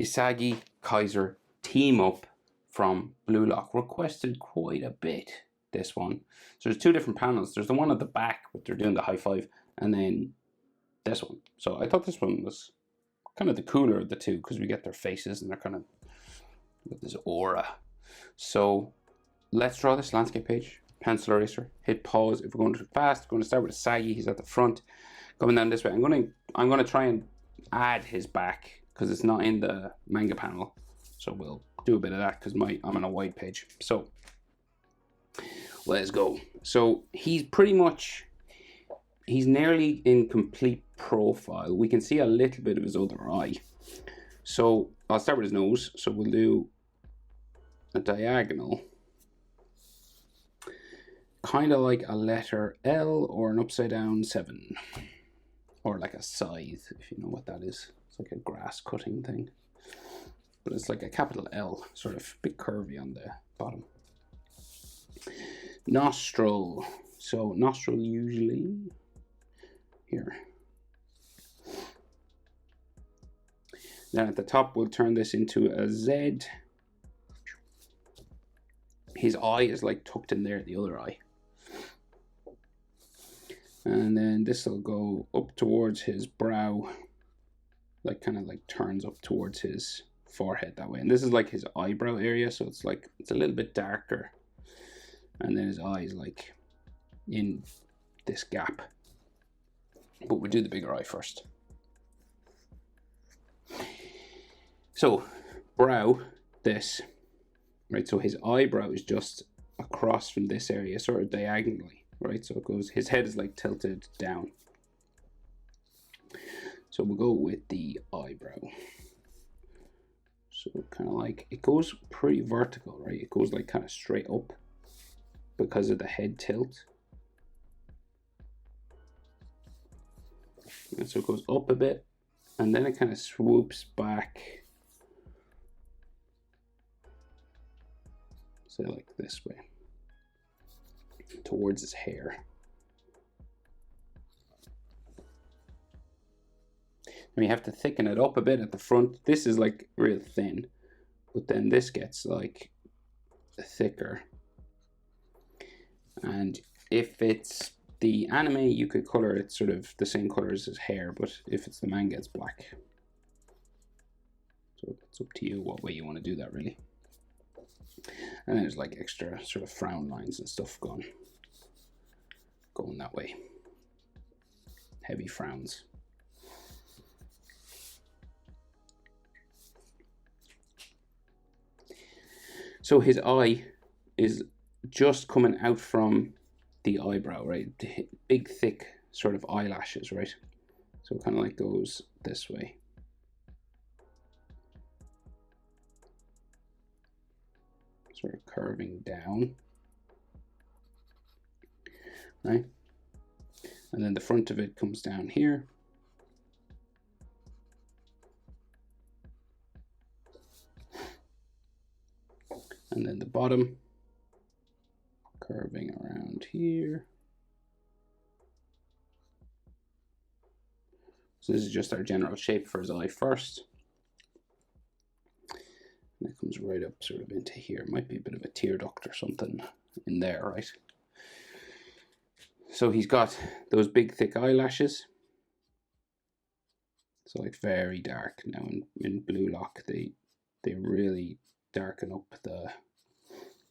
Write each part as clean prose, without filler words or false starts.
Isagi Kaiser team up from Blue Lock requested quite a bit, this one. So there's two different panels. There's the one at the back where they're doing the high five, and then this one. So I thought this one was kind of the cooler of the two because we get their faces and they're kind of with this aura. So let's draw this landscape page. Pencil eraser, hit pause. If we're going too fast, we're going to start with Isagi. He's at the front, coming down this way. I'm going to try and add his back because it's not in the manga panel. So we'll do a bit of that because I'm on a wide page. So let's go. So he's nearly in complete profile. We can see a little bit of his other eye. So I'll start with his nose. So we'll do a diagonal, kind of like a letter L or an upside down 7, or like a scythe, if you know what that is. It's like a grass cutting thing, but it's like a capital L, sort of bit curvy on the bottom. Nostril. So nostril usually here. Then at the top, we'll turn this into a Z. His eye is like tucked in there, the other eye. And then this will go up towards his brow, like kind of like turns up towards his forehead that way. And this is like his eyebrow area, so it's like it's a little bit darker. And then his eye is like in this gap. But we'll do the bigger eye first. So brow, this, right? So his eyebrow is just across from this area, sort of diagonally, right? So it goes, his head is like tilted down. So we'll go with the eyebrow. So kind of like, it goes pretty vertical, right? It goes like kind of straight up because of the head tilt. And so it goes up a bit and then it kind of swoops back. Say like this way towards his hair. And you have to thicken it up a bit at the front. This is like real thin, but then this gets like thicker. And if it's the anime, you could color it sort of the same color as his hair, but if it's the manga, it's black. So it's up to you what way you want to do that, really. And then there's like extra sort of frown lines and stuff going that way. Heavy frowns. So his eye is just coming out from the eyebrow, right? Big, thick sort of eyelashes, right? So it kind of like goes this way. Sort of curving down, right? And then the front of it comes down here. And then the bottom curving around here. So this is just our general shape for his eye first. And it comes right up sort of into here. Might be a bit of a tear duct or something in there, right? So he's got those big thick eyelashes. So like very dark. Now in Blue Lock, they really darken up the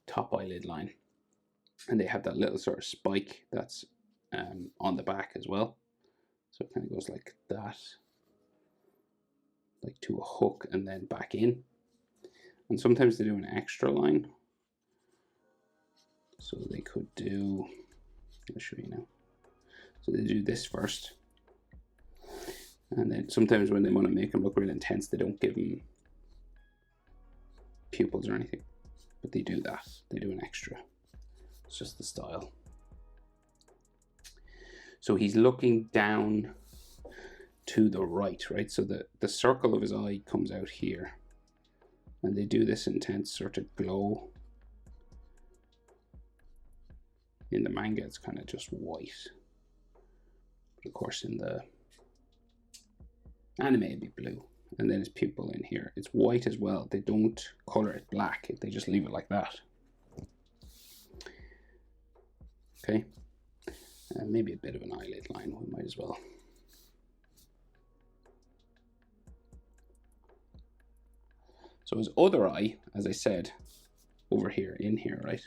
top eyelid line. And they have that little sort of spike that's on the back as well. So it kind of goes like that. Like to a hook and then back in. And sometimes they do an extra line. So they could do, I'll show you now. So they do this first. And then sometimes when they want to make them look real intense, they don't give them pupils or anything. But they do that. They do an extra. It's just the style. So he's looking down to the right, right? So the circle of his eye comes out here. And they do this intense sort of glow. In the manga, it's kind of just white. But of course, in the anime, it'd be blue. and then his pupil in here. It's white as well. They don't color it black. They just leave it like that. Okay, maybe a bit of an eyelid line. We might as well. So his other eye, as I said, over here, in here, right?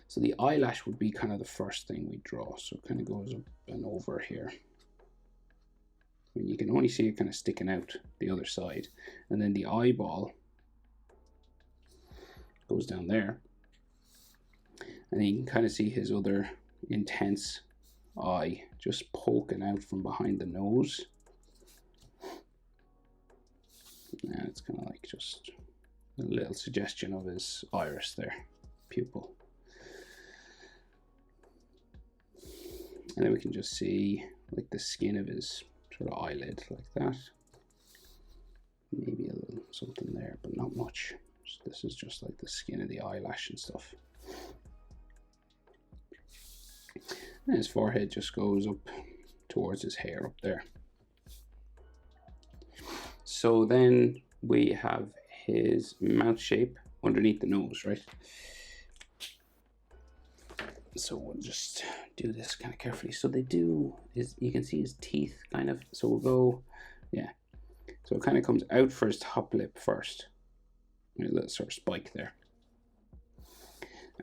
So the eyelash would be kind of the first thing we draw. So it kind of goes up and over here. I mean, you can only see it kind of sticking out the other side. And then the eyeball goes down there. And then you can kind of see his other intense eye just poking out from behind the nose. And it's kind of like just a little suggestion of his iris there, pupil. And then we can just see like the skin of his sort of eyelid like that. Maybe a little something there, but not much. So this is just like the skin of the eyelash and stuff. And his forehead just goes up towards his hair up there. So then we have his mouth shape underneath the nose, right? So we'll just do this kind of carefully. So they do, you can see his teeth kind of, so we'll go, yeah. So it kind of comes out for his top lip first. A little sort of spike there.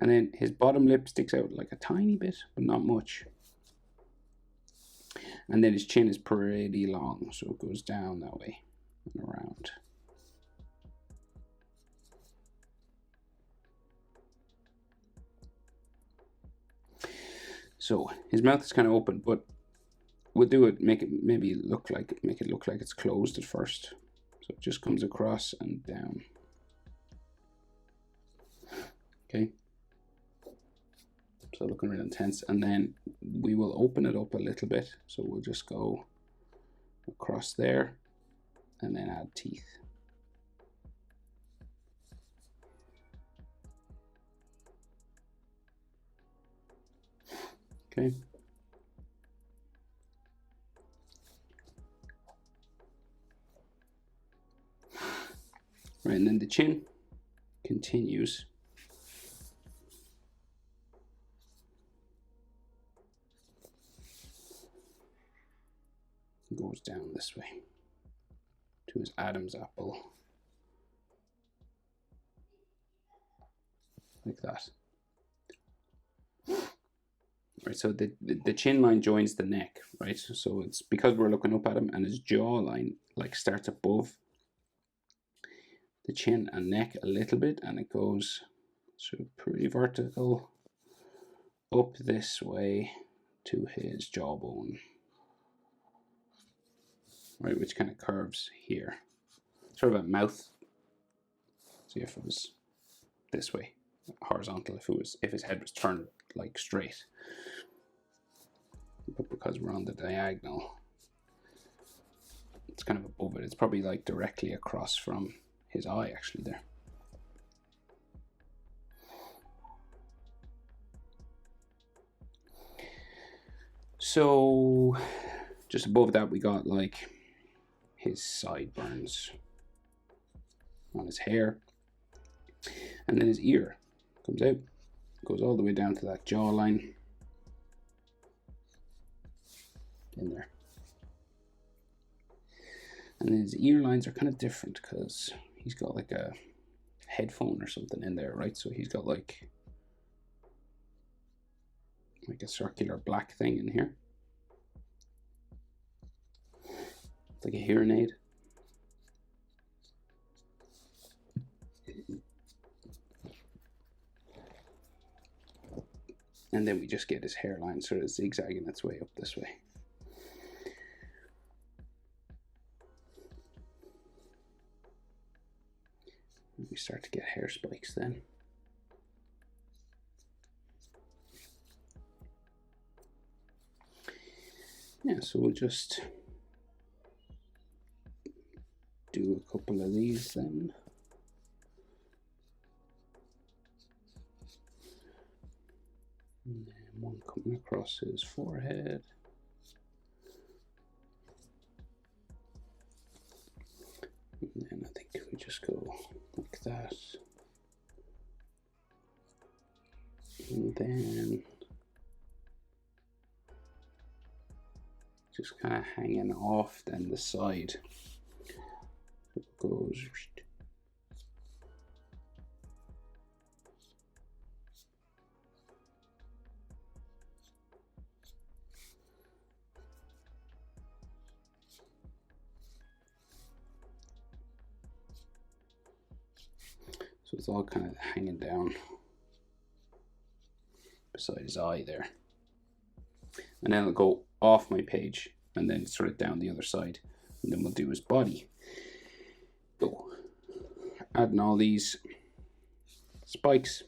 And then his bottom lip sticks out like a tiny bit, but not much. And then his chin is pretty long, so it goes down that way and around. So his mouth is kind of open, but we'll do it, make it look like it's closed at first. So it just comes across and down. Okay. So looking real intense, and then we will open it up a little bit. So we'll just go across there and then add teeth. Okay. Right, and then the chin continues. Goes down this way to his Adam's apple, like that. Right, so the chin line joins the neck, right? So it's because we're looking up at him, and his jawline like starts above the chin and neck a little bit, and it goes sort of pretty vertical up this way to his jawbone. Right, which kind of curves here, sort of a mouth. See if it was this way, horizontal. If his head was turned like straight, but because we're on the diagonal, it's kind of above it. It's probably like directly across from his eye, actually there. So just above that, we got like his sideburns on his hair, and then his ear comes out, goes all the way down to that jawline in there. And then his ear lines are kind of different because he's got like a headphone or something in there, right? So he's got like a circular black thing in here. It's like a hearing aid. And then we just get his hairline sort of zigzagging its way up this way. We start to get hair spikes then. Yeah, so we'll just do a couple of these then. And then one coming across his forehead. just go like that. And then just kind of hanging off then the side. So it goes. So it's all kind of hanging down beside his eye there. And then it'll go off my page and then sort of down the other side. And then we'll do his body. So, adding all these spikes.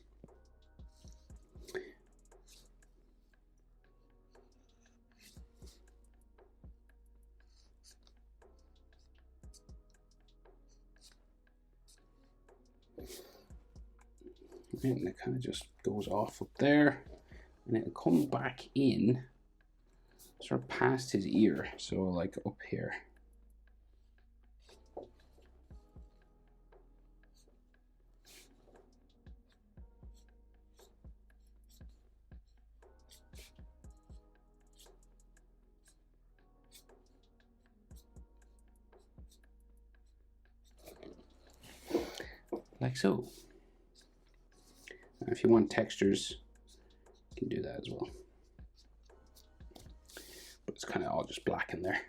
And it kind of just goes off up there, and it'll come back in sort of past his ear, so like up here. Like so. If you want textures, you can do that as well. But it's kind of all just black in there.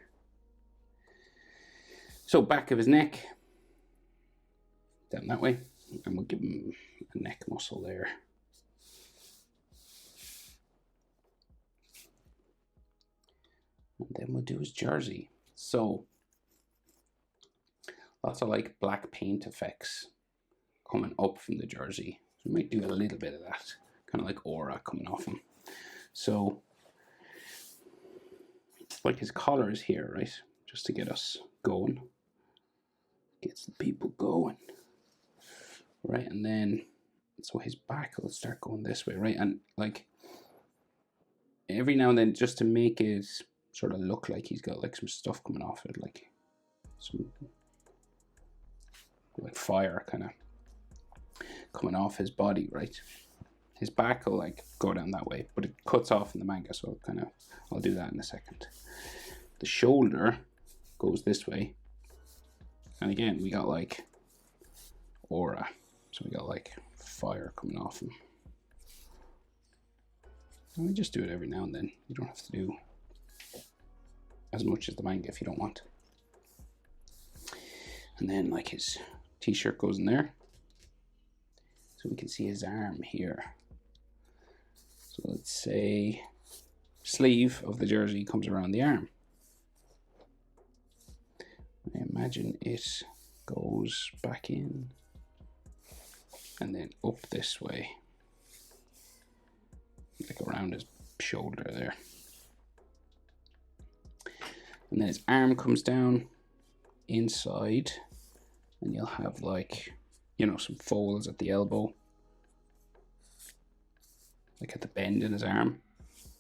So back of his neck, down that way, and we'll give him a neck muscle there. And then we'll do his jersey. So lots of like black paint effects coming up from the jersey. So we might do a little bit of that, kind of like aura coming off him. So like his collar is here, right? Just to get us going. Gets the people going. Right, and then so his back will start going this way, right? And like every now and then, just to make it sort of look like he's got like some stuff coming off it, like some like fire kind of coming off his body, right? His back will like go down that way, but it cuts off in the manga, so kind of I'll do that in a second. The shoulder goes this way, and again we got like aura, so we got like fire coming off him. And we just do it every now and then. You don't have to do as much as the manga if you don't want. And then like his t-shirt goes in there, so we can see his arm here. So let's say sleeve of the jersey comes around the arm. I imagine it goes back in and then up this way, like around his shoulder there. And then his arm comes down inside, and you'll have like, you know, some folds at the elbow, like at the bend in his arm.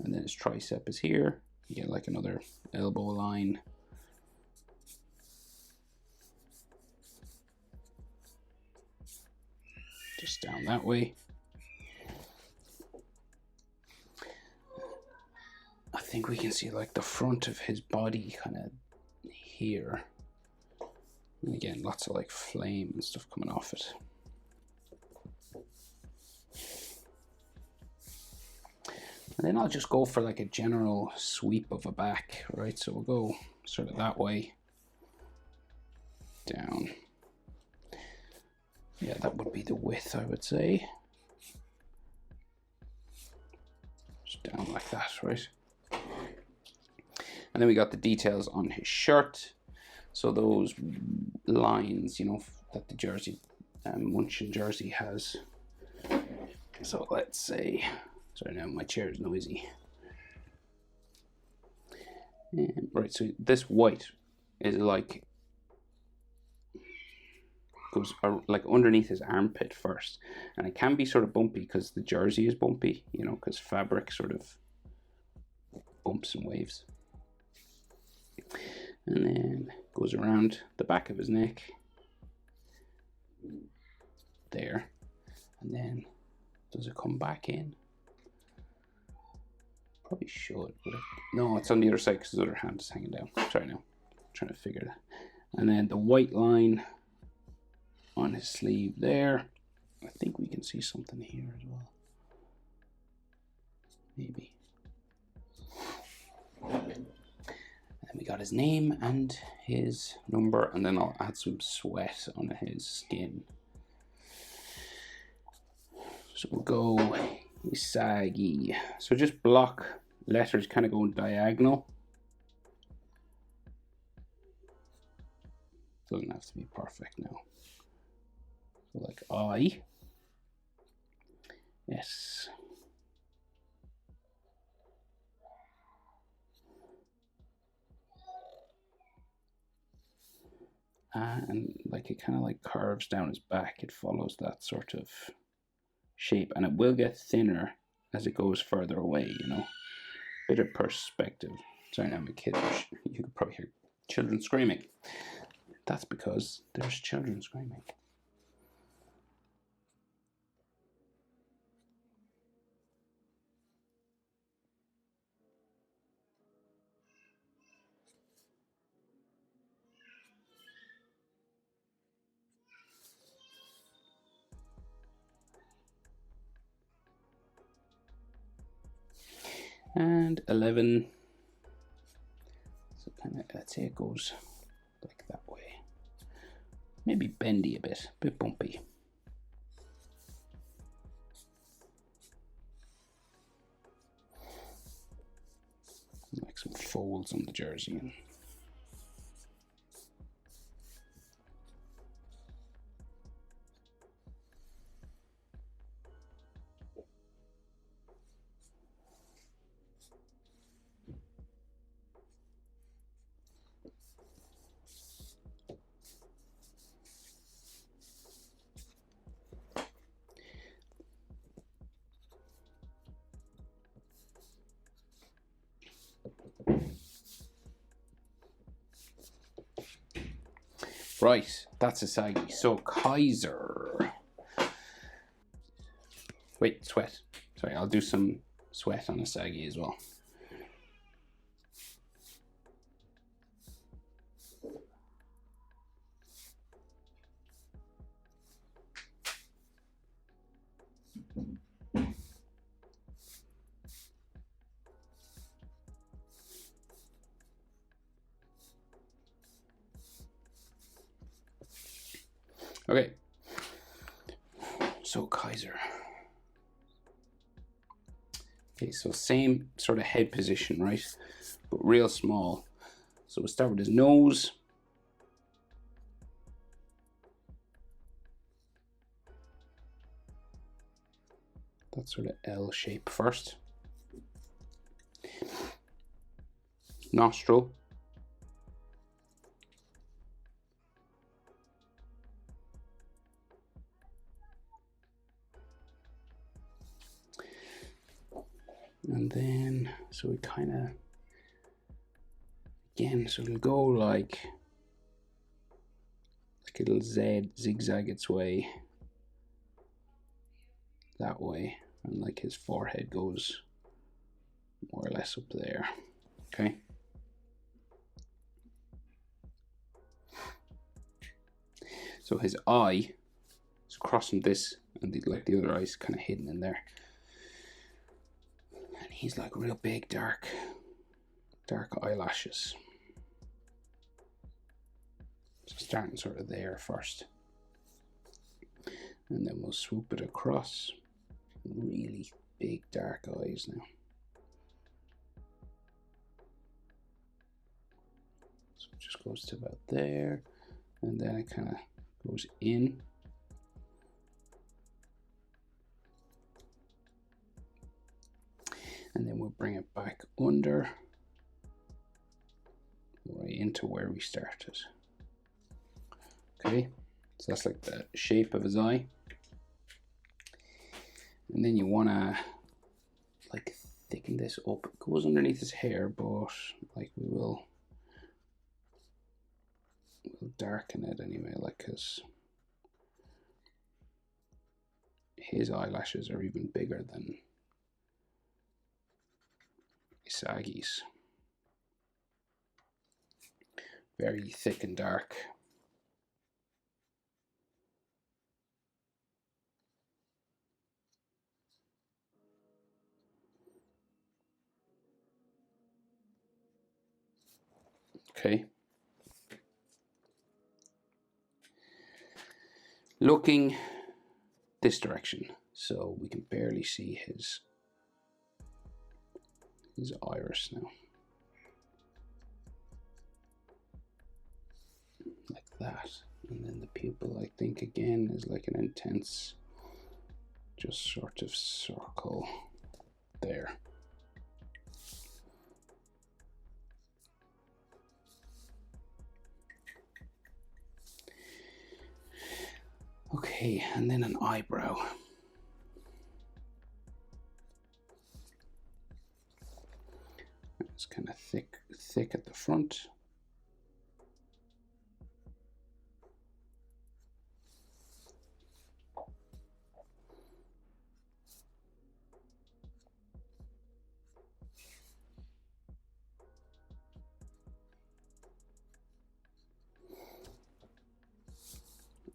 And then his tricep is here. You get like another elbow line. Just down that way. I think we can see like the front of his body kind of here. And again, lots of like flame and stuff coming off it. And then I'll just go for like a general sweep of a back, right? So we'll go sort of that way, down. Yeah, that would be the width, I would say. Just down like that, right? And then we got the details on his shirt. So those lines, you know, that the jersey, Munchin jersey has. So let's say, sorry now my chair is noisy. Right, so this white is like, goes like underneath his armpit first, and it can be sort of bumpy because the jersey is bumpy, you know, because fabric sort of bumps and waves. And then goes around the back of his neck, there. And then, does it come back in? Probably should, but no, it's on the other side because his other hand is hanging down. Sorry, now I'm trying to figure that. And then the white line on his sleeve there. I think we can see something here as well. Maybe. And we got his name and his number, and then I'll add some sweat on his skin. So we'll go Isagi. So just block letters kind of going diagonal. Doesn't have to be perfect now. So like I, S, and like it kind of like curves down his back. It follows that sort of shape, and it will get thinner as it goes further away, you know. Bit of perspective. Sorry, now my kids, you could probably hear children screaming. That's because there's children screaming. And 11. So kind of, let's say it goes like that way. Maybe bendy a bit bumpy. Like some folds on the jersey. Right, that's Isagi. So Kaiser. Wait, sweat. Sorry, I'll do some sweat on Isagi as well. Okay, so Kaiser. Okay, so same sort of head position, right? But real small. So we'll start with his nose. That sort of L shape first. Nostril. And then, so we kind of, again, so it'll go like a little Z, zigzag its way that way, and like his forehead goes more or less up there. Okay. So his eye is crossing this, and like the other eye is kind of hidden in there. And he's like real big, dark eyelashes. So starting sort of there first. And then we'll swoop it across. Really big, dark eyes now. So it just goes to about there. And then it kind of goes in. And then we'll bring it back under, right into where we started. Okay, so that's like the shape of his eye. And then you want to like thicken this up. It goes underneath his hair, but like we'll darken it anyway, like, because his eyelashes are even bigger than Isagi's. Very thick and dark. Okay. Looking this direction, so we can barely see his iris now. Like that. And then the pupil, I think, again, is like an intense, just sort of circle there. Okay, and then an eyebrow. It's kind of thick at the front.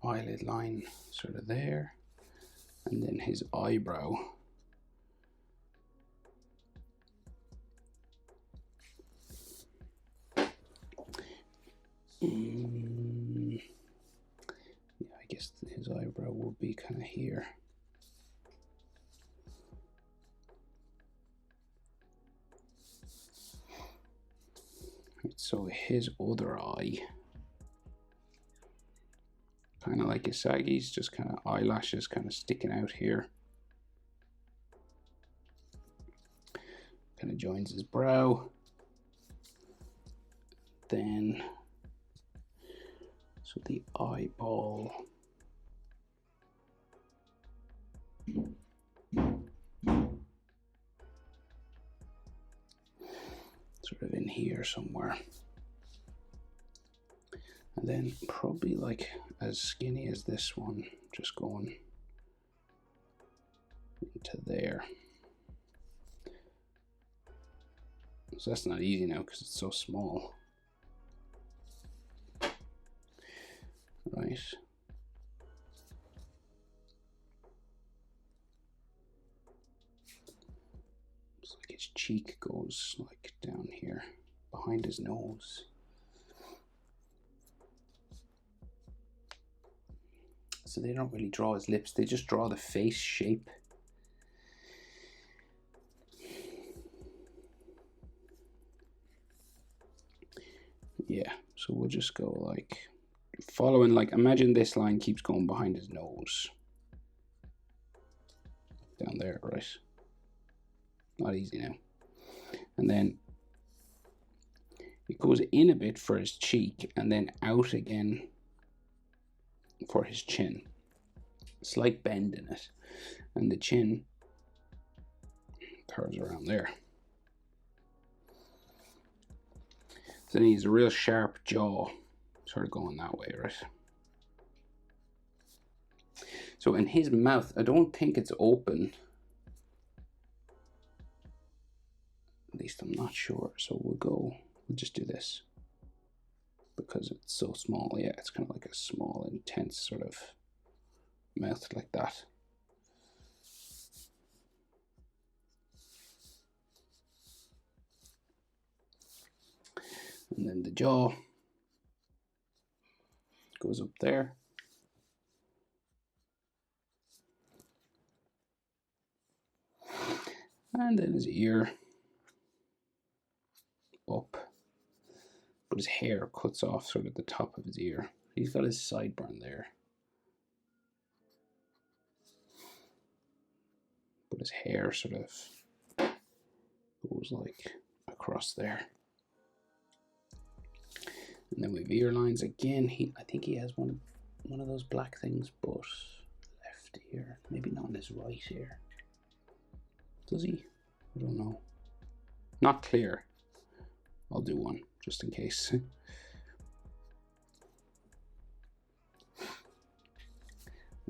Eyelid line sort of there, and then his eyebrow. Yeah, I guess his eyebrow will be kind of here. So his other eye, kind of like Isagi's, just kind of eyelashes kind of sticking out here. Kind of joins his brow. Then, so the eyeball. Sort of in here somewhere. And then probably like as skinny as this one, just going into there. So that's not easy now because it's so small. Right. It's like his cheek goes like down here behind his nose. So they don't really draw his lips, they just draw the face shape. Yeah, so we'll just go like following, like imagine this line keeps going behind his nose. Down there, right? Not easy now. And then it goes in a bit for his cheek and then out again for his chin. Slight bend in it. And the chin curves around there. So then he's a real sharp jaw, sort of going that way, right? So in his mouth, I don't think it's open. At least I'm not sure. So we'll just do this. Because it's so small, yeah, it's kind of like a small, intense sort of mouth like that. And then the jaw goes up there. And then his ear up. But his hair cuts off sort of the top of his ear. He's got his sideburn there. But his hair sort of goes like across there. And then with ear lines again, I think he has one of those black things, but left ear. Maybe not in his right ear. Does he? I don't know. Not clear. I'll do one just in case.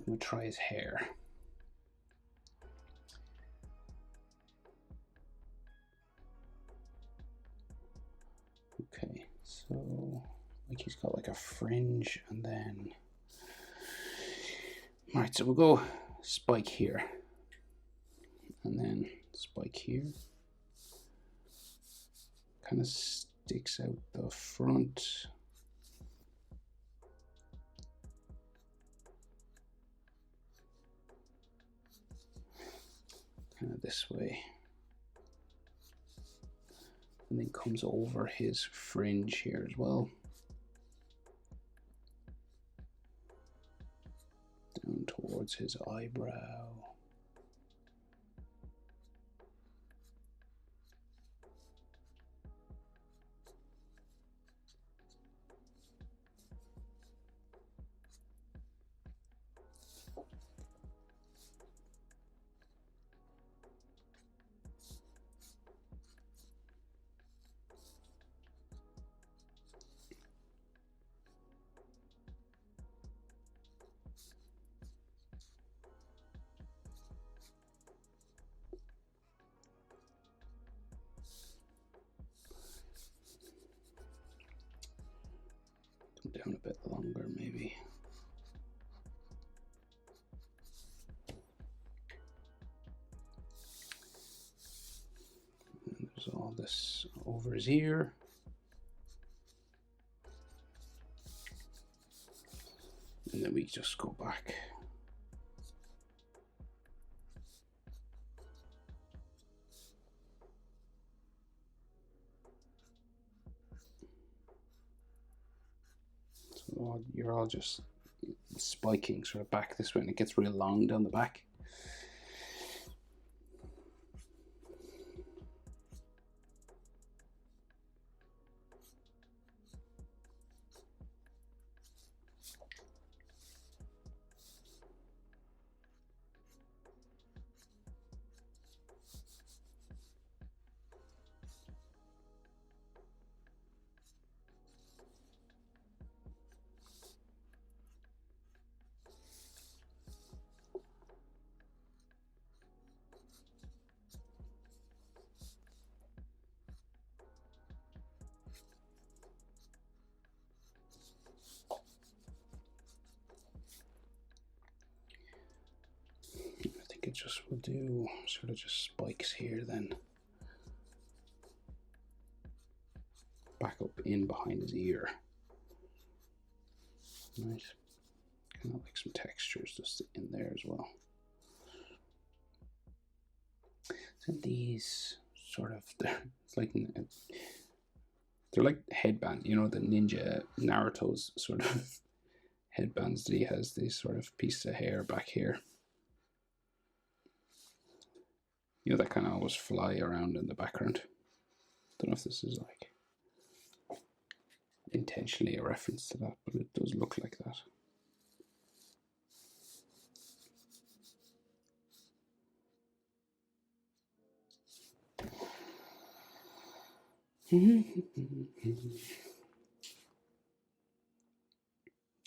We'll try his hair. got like a fringe, and then right, so we'll go spike here, and then spike here. Kind of sticks out the front. Kind of this way. And then comes over his fringe here as well. Down towards his eyebrow. Down a bit longer, maybe. And there's all this over his ear. And then we just go back. So you're all just spiking sort of back this way, and it gets real long down the back. It just will do sort of just spikes here, then back up in behind his ear. Right, kind of like some textures just in there as well. So these sort of, they're like headbands, you know, the ninja Naruto's sort of headbands that he has. These sort of pieces of hair back here. You know, that kind of always fly around in the background. Don't know if this is like intentionally a reference to that, but it does look like that.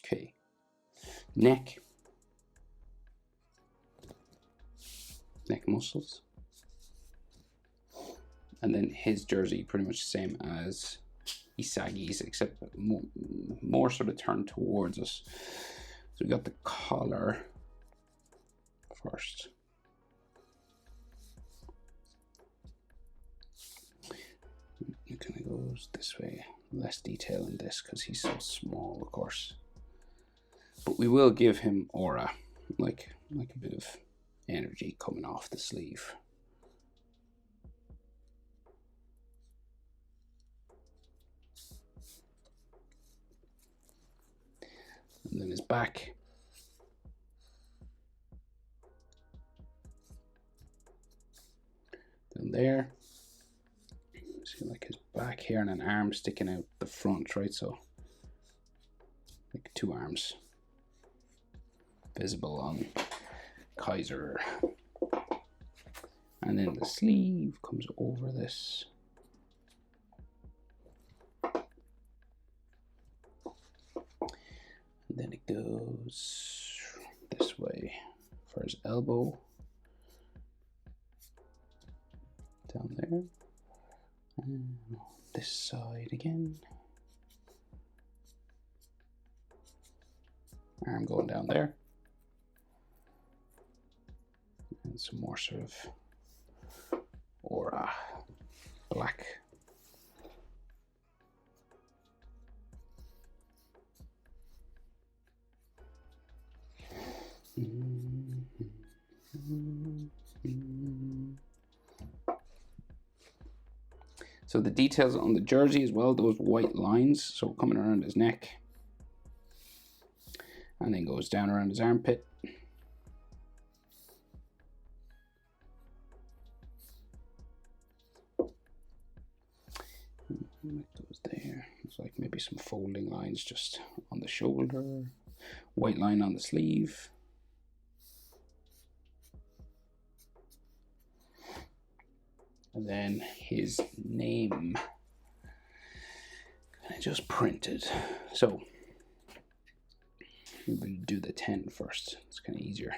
Okay, neck muscles, and then his jersey pretty much the same as Isagi's, except more sort of turned towards us. So we got the collar first. It kind of goes this way. Less detail in this because he's so small, of course. But we will give him aura, like a bit of energy coming off the sleeve. And then his back. Down there. See, like his back here and an arm sticking out the front, right? So like two arms visible on Kaiser. And then the sleeve comes over this. And then it goes this way for his elbow. Down there. And this side again. arm going down there. And some more sort of aura black. So the details on the jersey as well, those white lines, so coming around his neck and then goes down around his armpit. It goes there. It's like maybe some folding lines just on the shoulder, white line on the sleeve. And then his name just printed. So we'll do the 10 first. It's kind of easier.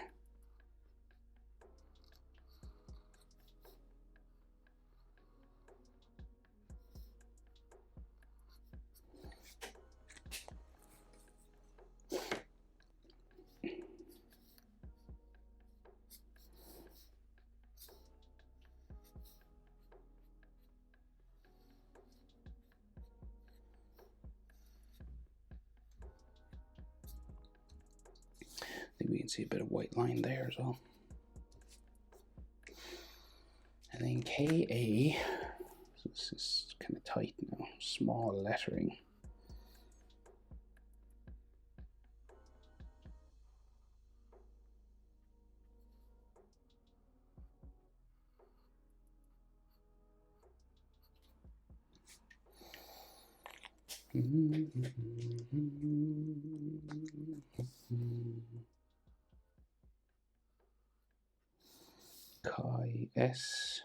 I think we can see a bit of white line there as well. And then KA, so this is kind of tight now, small lettering. Kai S.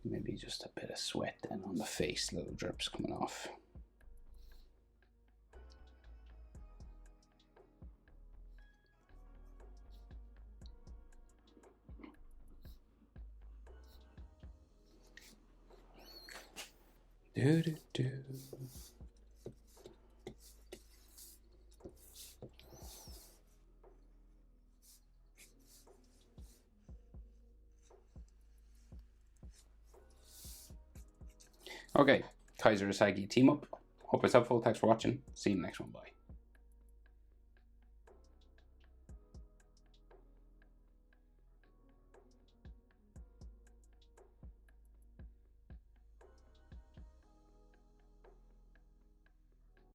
Maybe just a bit of sweat then on the face, little drips coming off. Do do do. Okay, Kaiser Isagi team up. Hope it's helpful. Thanks for watching. See you in the next one. Bye.